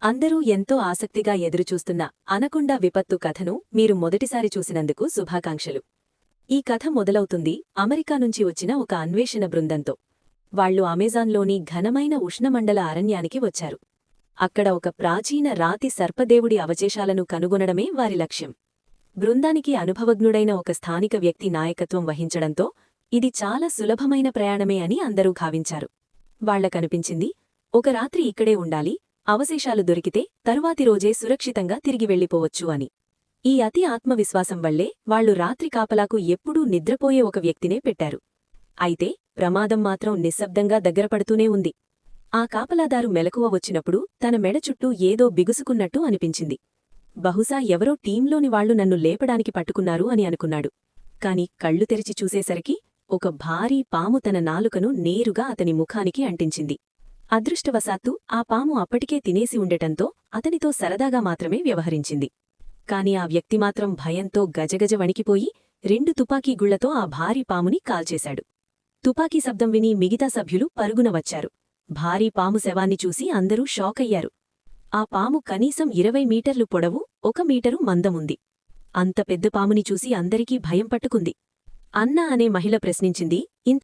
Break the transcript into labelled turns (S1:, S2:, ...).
S1: అందరూ ఎంతో ఆసక్తిగా ఎదురుచూస్తున్న అనకొండ విపత్తు కథను మీరు మొదటిసారి చూసినందుకు శుభాకాంక్షలు. ఈ కథ మొదలవుతుంది అమెరికా నుంచి వచ్చిన ఒక అన్వేషణ బృందంతో. వాళ్లు అమెజాన్లోని ఘనమైన ఉష్ణమండల అరణ్యానికి వచ్చారు. అక్కడ ఒక ప్రాచీన రాతి సర్పదేవుడి అవశేషాలను కనుగొనడమే వారి లక్ష్యం. బృందానికి అనుభవజ్ఞుడైన ఒక స్థానిక వ్యక్తి నాయకత్వం వహించడంతో ఇది చాలా సులభమైన ప్రయాణమే అని అందరూ భావించారు. వాళ్లకనిపించింది, ఒక రాత్రి ఇక్కడే ఉండాలి, అవశేషాలు దొరికితే తరువాతి రోజే సురక్షితంగా తిరిగి వెళ్ళిపోవచ్చు అని. ఈ అతి ఆత్మవిశ్వాసం వల్లే వాళ్లు రాత్రి కాపలాకు ఎప్పుడూ నిద్రపోయే ఒక వ్యక్తినే పెట్టారు. అయితే ప్రమాదం మాత్రం నిశ్శబ్దంగా దగ్గరపడుతూనే ఉంది. ఆ కాపలాదారు మెలకువ వచ్చినప్పుడు తన మెడ చుట్టూ ఏదో బిగుసుకున్నట్టు అనిపించింది. బహుశా ఎవరో టీంలోని వాళ్లు నన్ను లేపడానికి పట్టుకున్నారు అని అనుకున్నాడు. కాని కళ్ళు తెరిచి చూసేసరికి ఒక భారీ పాము తన నాలుకను నేరుగా అతని ముఖానికి అంటించింది. అదృష్టవశాత్తు ఆ పాము అప్పటికే తినేసి ఉండటంతో అతనితో సరదాగా మాత్రమే వ్యవహరించింది. కాని ఆ వ్యక్తి మాత్రం భయంతో గజగజ వణికిపోయి 2 తుపాకీ గుళ్లతో ఆ భారీ పాముని కాల్చేశాడు. తుపాకీ శబ్దం విని మిగతా సభ్యులు పరుగున వచ్చారు. భారీ పాము శవాన్ని చూసి అందరూ షాకయ్యారు. ఆ పాము కనీసం 20 మీటర్లు పొడవు, 1 మీటరు మందముంది. అంత పెద్ద పాముని చూసి అందరికీ భయం పట్టుకుంది. అన్నా అనే మహిళ ప్రశ్నించింది, ఇంత